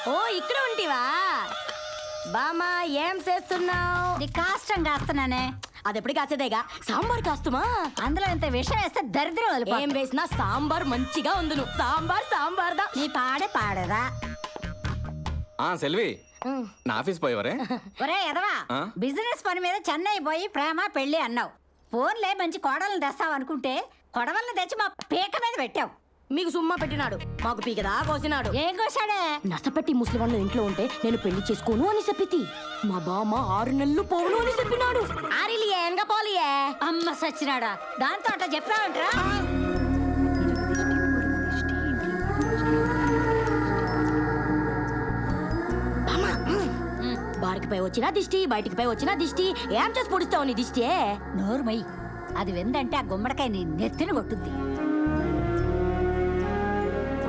ఓ ఇక్కడ ఉంటివా బామా? ఏం చేస్తున్నావు? నీ కాష్టం కాస్తున్నానే. అది ఎప్పుడు కాసేదేగా, సాంబార్ కాస్తుమా? అందులో ఇంత విషయం వేస్తే దరిద్రం వదిలిపో. ఏం వేసినా సాంబార్ మంచిగా ఉంది. సాంబార్ దా. నీ పాడేదా? సెల్వి, నా ఆఫీస్ పోయేవరే? ఒరే ఎదవా, బిజినెస్ పని మీద చెన్నై పోయి ప్రేమ పెళ్లి అన్నావు. ఫోన్లే మంచి కోడలను తెస్తావు అనుకుంటే కొడవల్ని తెచ్చి మా పీక మీద పెట్టావు. మీకు సుమ్మా పెట్టినాడు, మాకు పీకదా కోసినాడు. ఏం కోసాడే? నసపెట్టి ముసలి వాళ్ళు ఇంట్లో ఉంటే నేను పెళ్లి చేసుకోను అని చెప్పితి. మా బామ్మ 6 నెలలు పోను అని చెప్పినాడు. ఆరిలియే ఎనగా పోలియే. అమ్మ సచ్చినాడా, దాంతో అట్లా చెప్పావంటరా? బారికి పై వచ్చిన దిష్టి, బయటికి పై వచ్చిన దిష్టి. ఏం చేసి పొడుస్తావు నీ దిష్టి? నోరుమయ్యి, అది వెందంటే ఆ గుమ్మడికాయ నీ నెత్తిన కొట్టుద్ది.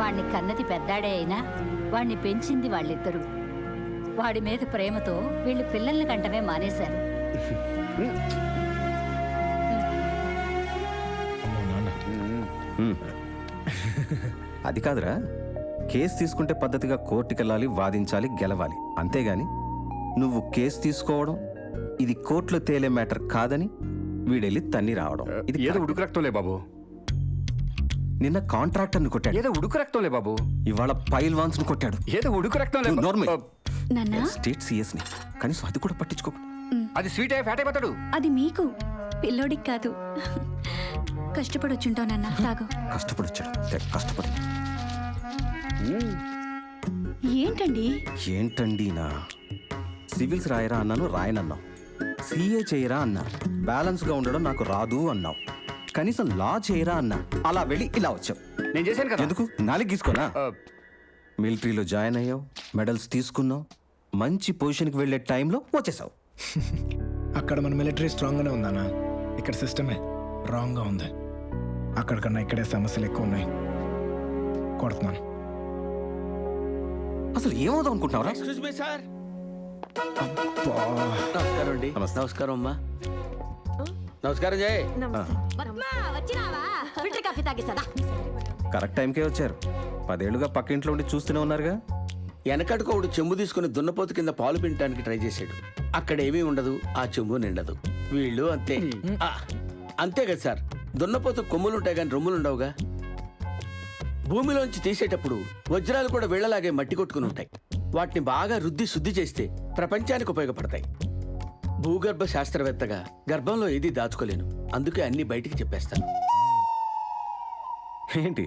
వాణ్ణి కన్నది పెద్దాడే అయినా వాణ్ణి పెంచింది వాళ్ళిద్దరూ. వాడి మీద ప్రేమతో వీళ్ళు పిల్లల్ని కంటమే మానేశారు. అది కాదురా, కేసు తీసుకుంటే పద్ధతిగా కోర్టుకెళ్ళాలి, వాదించాలి, గెలవాలి. అంతేగాని నువ్వు కేసు తీసుకోవడం, ఇది కోర్టులో తేలే మ్యాటర్ కాదని వీడెళ్ళి తన్ని రావడం, ఇది ఏదో ఉడుకు రక్తంలే బాబు. నిన్న కాంట్రాక్టర్ని కొట్టాడు. ఏదో ఉడుకు రక్తంలే బాబు. ఇవాళ పైల్వాన్స్ ని కొట్టాడు. ఏదో ఉడుకు రక్తంలే. స్టేట్ సిఎస్ ని కనీసం అది కూడా పట్టించుకోకు. అది స్వీట్ అయ్యి ఫ్యాట్ అయిపోతాడు. అది మీకు, పిల్లోడికి కాదు. కష్టపడి వచ్చుంటావు నాన్న, తాగు. కష్టపడి వచ్చాడు, కష్టపడి. ఏంటండి నా సివిల్స్ రాయరా అన్నాను, రాయనన్నావు. సిఏ చేయరా అన్నా, బ్యాలెన్స్ గా ఉండడం నాకు రాదు అన్నావు. కనీసం లా చేయరా అన్నా, అలా వెళ్ళి ఇలా వచ్చావు. నేను చేశాను కదా. ఎందుకు నాలుగు గీసుకోనా? మిలిటరీలో జాయిన్ అయ్యావు, మెడల్స్ తీసుకున్నావు, మంచి పొజిషన్కి వెళ్ళే టైంలో వచ్చేసావు. అక్కడ మన మిలిటరీ స్ట్రాంగ్గానే ఉందన్నా, ఇక్కడ సిస్టమే రాంగ్గా ఉంది. అక్కడికన్నా ఇక్కడే సమస్యలు ఎక్కువ ఉన్నాయి. కొడుతున్నాను. అసలు ఏమవుదాం అనుకుంటున్నావురా? Excuse me sir. నమస్కారం అండి. నమస్కారం అమ్మా. నమస్కారం జయ్. వచ్చినావా? Filter coffee తాగిస్తాదా? కరెక్ట్ టైంకే వచ్చారు. 10 ఏళ్లుగా పక్కింట్లో ఉండి చూస్తూనే ఉన్నారుగా. వెనకడుకో ఒకడు చెంబు తీసుకుని దున్నపోతు కింద పాలు పిండటానికి ట్రై చేశాడు. అక్కడ ఏమీ ఉండదు, ఆ చెంబు నిండదు. వీళ్ళు అంతే. అంతే కదా సార్, దున్నపోతు కొమ్ములుంటాయి కానీ రొమ్ములు ఉండవుగా. భూమిలోంచి తీసేటప్పుడు వజ్రాలు కూడా వీళ్లలాగే మట్టి కొట్టుకుని ఉంటాయి. వాటిని బాగా రుద్ది శుద్ధి చేస్తే ప్రపంచానికి ఉపయోగపడతాయి. భూగర్భ శాస్త్రవేత్తగా గర్భంలో ఏదీ దాచుకోలేను, అందుకే అన్ని బయటికి చెప్పేస్తాను. ఏంటి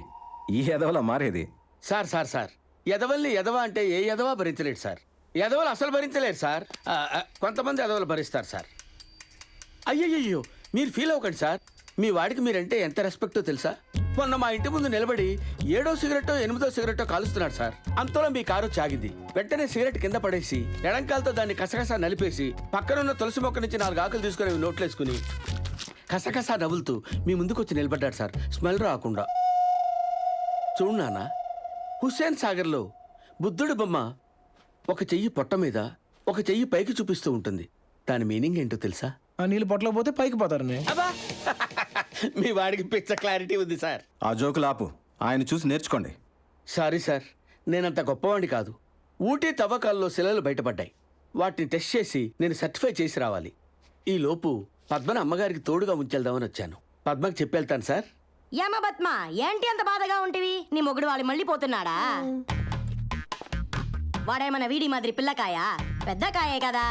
ఈ ఎదవలా మారేది? సార్ సార్ సార్, ఎదవల్ని ఎదవ అంటే ఏ ఎదవా భరించలేడు సార్. ఎదవలు అసలు భరించలేరు సార్. కొంతమంది ఎదవలు భరిస్తారు సార్. అయ్యయ్యో, మీరు ఫీల్ అవ్వకండి సార్. మీ వాడికి మీరంటే ఎంత రెస్పెక్టో తెలుసా? మొన్న మా ఇంటి ముందు నిలబడి 7వ సిగరెట్టో 8వ సిగరెట్టో కాలుస్తున్నాడు సార్. అంతలో మీ కారు చాగింది. వెంటనే సిగరెట్ కింద పడేసి ఎడంకాలతో దాన్ని కసకసా నలిపేసి పక్కనున్న తులసి మొక్క నుంచి 4 ఆకులు తీసుకుని నోట్లేసుకుని కసకసా నవ్వులుతూ మీ ముందుకొచ్చి నిలబడ్డాడు సార్, స్మెల్ రాకుండా. చూడు నాన్న, హుస్సేన్ సాగర్లో బుద్ధుడి బొమ్మ ఒక చెయ్యి పొట్ట మీద, ఒక చెయ్యి పైకి చూపిస్తూ ఉంటుంది. దాని మీనింగ్ ఏంటో తెలుసా? ఆ నీళ్ళు పొట్టలో పోతే పైకి పోతారు. అబ్బా, మీ వాడికి పిచ్చ క్లారిటీ ఉంది సార్. ఆ జోకులు ఆపు, ఆయన చూసి నేర్చుకోండి. సారీ సార్, నేనంత గొప్పవాడిని కాదు. ఊటీ తవ్వకాల్లో శిలలు బయటపడ్డాయి. వాటిని టెస్ట్ చేసి నేను సర్టిఫై చేసి రావాలి. ఈ లోపు పద్మని అమ్మగారికి తోడుగా ఉంచేద్దామని వచ్చాను. పద్మకి చెప్పెళ్తాను సార్. ఏమ పద్మ, ఏంటి అంత బాధగా ఉంటివి? నీ మొగుడు వాళ్ళు మళ్ళీ పోతున్నాడా? వాడేమన్నా వీడి మాదిరి పిల్లకాయ? పెద్ద కాయే కదా.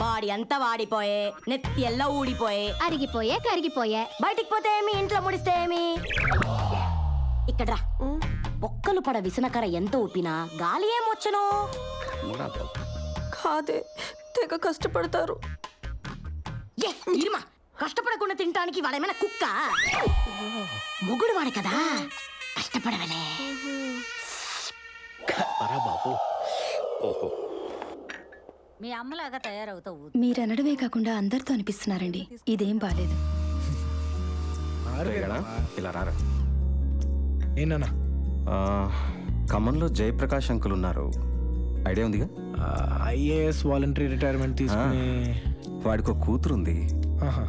బాడీ అంతా వాడిపోయే, నెత్తి ఎల్ల ఊడిపోయే, అరిగిపోయే కరిగిపోయే. బయటికి పోతే ఏమి, ఇంట్లో ముడిస్తే ఏమి? ఇక్కడ రా. ఒక్కలు పడ విసనకర ఎంత ఊపినా గాలి ఏమొచ్చును? కాదే, తెగ కష్టపడతారు. ఏ ఇరుమా, కష్టపడకుండా తినటానికి వాడేమైనా కుక్క? మొగుడు వాడే కదా, కష్టపడవలే. బాబు, ఓహో, మీ అమ్మలాగా తయారవుతావు. మీరనడమే కాకుండా అందరితో అనిపిస్తున్నారండి. ఇదేం బాలేదు. ఇలా రారా. ఏనా ఖమ్మంలో జయప్రకాష్ అంకుల్ ఉన్నారు, ఐడియా ఉందిగా? ఐఏఎస్ వాలంటరీ రిటైర్మెంట్ తీసుకుని. వాడికి ఒక కూతురుంది.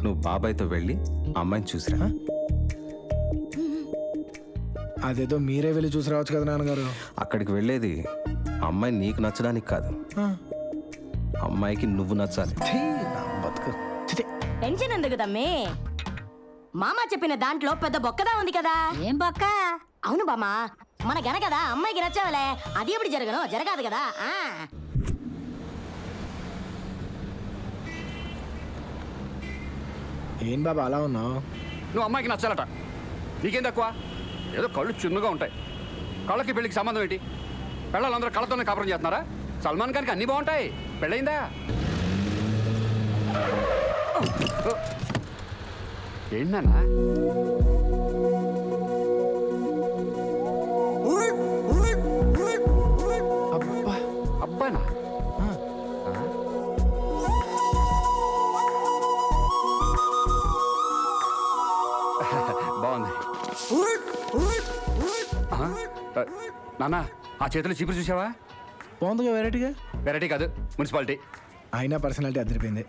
నువ్వు బాబాయ్తో వెళ్ళి అమ్మాయిని చూసిరా. అదేదో మీరే వెళ్ళి చూసి రావచ్చు కదా నాన్నగారు. అక్కడికి వెళ్ళేది అమ్మాయి నీకు నచ్చడానికి కాదు, అమ్మాయికి నువ్వు నచ్చాలి. ఛీ, నా బతుకు. ఛీ, టెన్షన్ ఎందుకు తమ్మి? మామ చెప్పిన దాంట్లో పెద్ద బొక్కదా ఉంది కదా. ఏం బొక్క? అవును బామ్మ, మన గన కదా అమ్మాయికి నచ్చావలే, అది ఎప్పుడు జరగను, జరగాదు కదా. ఏం బాబా అలా ఉన్నావు? నువ్వు అమ్మాయికి నచ్చాలట. నీకేం తక్కువ? ఏదో కళ్ళు చిన్నగా ఉంటాయి. కళ్ళకి పెళ్ళికి సంబంధం ఏంటి? పెళ్ళాలందరూ కళ్ళతోనే కాపురం చేస్తున్నారా? సల్మాన్ ఖాన్కి అన్నీ బాగుంటాయి. పెళ్ళయిందా? ఏంటన్నా? అబ్బా, అబ్బానా? బాగుంది. నాన్న, ఆ చేతిలో చీపురు చూసావా? బాగుందిగా వెరైటీగా. వెరైటీ కాదు, మున్సిపాలిటీ. అయినా పర్సనాలిటీ అదిరిపోయింది.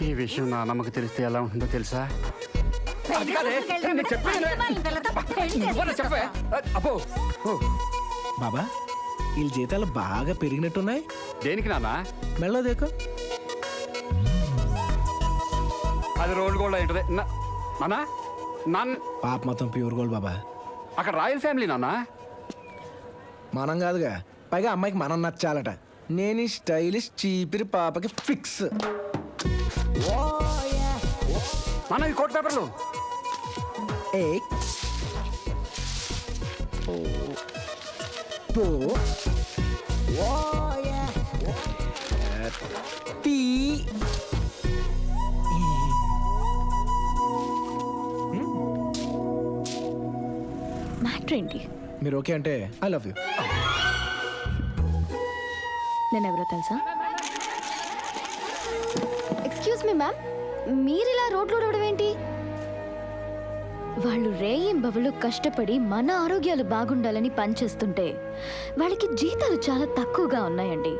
ఈ విషయం నాన్నమ్మకి తెలిస్తే ఎలా ఉంటుందో తెలుసా? అది కాదే, నేను చెప్పేది నువ్వన్నా చెప్పే. అబ్బో, ఓ. బాబా వీళ్ళ జీతాలు బాగా పెరిగినట్టున్నాయి. దేనికి నాన్న? మెళ్ళో దేకో. అది రోల్ గోల్డ్ ఏంటది నాన్న? నాన్న పాప మొత్తం ప్యూర్ గోల్డ్ బాబా. అక్కడ రాయల్ ఫ్యామిలీ నాన్న. మనం కాదుగా, పైగా అమ్మాయికి మనం నచ్చాలట. నేను ఈ స్టైలిష్ చీపిరి పాపకి ఫిక్స్. నాన్న ఈ కోట్ పేపర్లు. एक दो तीन. మ్యాటర్ ఏంటి? మీరు ఓకే అంటే ఐ లవ్ యూ. నేనెవరో తెలుసా? ఎక్స్క్యూజ్ మీ మ్యామ్, మీరిలా రోడ్లు ఉడవడం ఏంటి? వాళ్ళు రేయింబవళ్ళు కష్టపడి మన ఆరోగ్యాలు బాగుండాలని పనిచేస్తుంటే వాళ్ళకి జీతాలు చాలా తక్కువగా ఉన్నాయండి.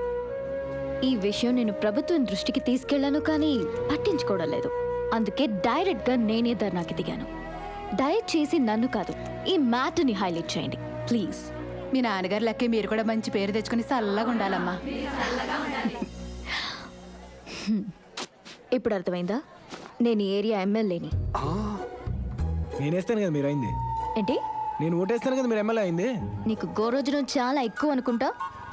ఈ విషయం నేను ప్రభుత్వం దృష్టికి తీసుకెళ్లాను, కానీ పట్టించుకోవడం లేదు. అందుకే డైరెక్ట్గా నేనే ధర్నాకి దిగాను. దయచేసి నన్ను కాదు, ఈ మ్యాటర్ని హైలైట్ చేయండి ప్లీజ్. మీ నాన్నగారు లెక్కే మీరు కూడా మంచి పేరు తెచ్చుకుని చల్లగా ఉండాలమ్మా. ఇప్పుడు అర్థమైందా? నేను ఈ ఏరియా ఎమ్మెల్యేని. నేనేస్తాను కదా మీరు అయింది. ఏంటి? నేను ఓటేస్తాను కదా మీరు ఎమ్మెల్యే అయింది. నీకు గోరోజనం చాలా ఎక్కువ అనుకుంటా.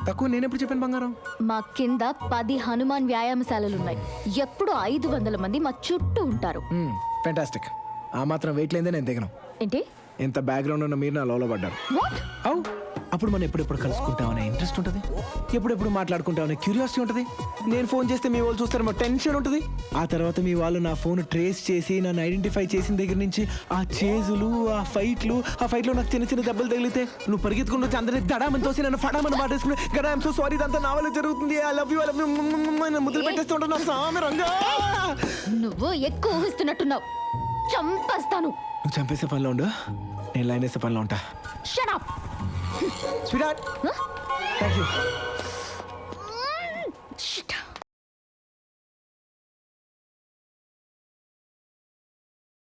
తక్కువ నేను ఎప్పుడు చెప్పాను బంగారం? మా కింద 10 హనుమాన్ వ్యాయామశాలలున్నాయి. ఎప్పుడు 500 మంది మా చుట్టూ ఉంటారు. ఫెంటాస్టిక్. ఆ మాత్రం వెయిట్ లేదే నేను దిగను. ఏంటి? ఎంత బ్యాక్గ్రౌండ్ ఉన్న మీరు నా లోలో పడ్డారు. వాట్? అవు అప్పుడు మనం ఎప్పుడెప్పుడు కలుసుకుంటామనే ఇంట్రెస్ట్ ఉంటుంది, ఎప్పుడెప్పుడు మాట్లాడుకుంటామనే క్యూరియాసిటీ ఉంటుంది. నేను ఫోన్ చేస్తే మీ వాళ్ళు చూస్తారో టెన్షన్ ఉంటుంది. ఆ తర్వాత మీ వాళ్ళు నా ఫోన్ ట్రేస్ చేసి నన్ను ఐడెంటిఫై చేసిన దగ్గర నుంచి ఆ చేజులు, ఆ ఫైట్లో నాకు చిన్న చిన్న దెబ్బలు తగిలితే నువ్వు పరిగెత్తుకుంటూ వచ్చి అందరినీ దడామని తోసి నన్ను ఫడామని మాటేసుకుని గడా ఐమ్ సో సారీ, ఇదంతా నా వల్ల జరుగుతుంది, ఐ లవ్ యూ ముద్దులు పెట్టేస్తుంటున్నా సామి రంగా. నువ్వు ఎక్కువ ఊహిస్తున్నట్టున్నావు. చంపేస్తాను. నువ్వు చంపేసే పనిలో ఉండు, నేను లైన్ వేసే పనిలో ఉంటా. Shut up. Sweet heart, thank you.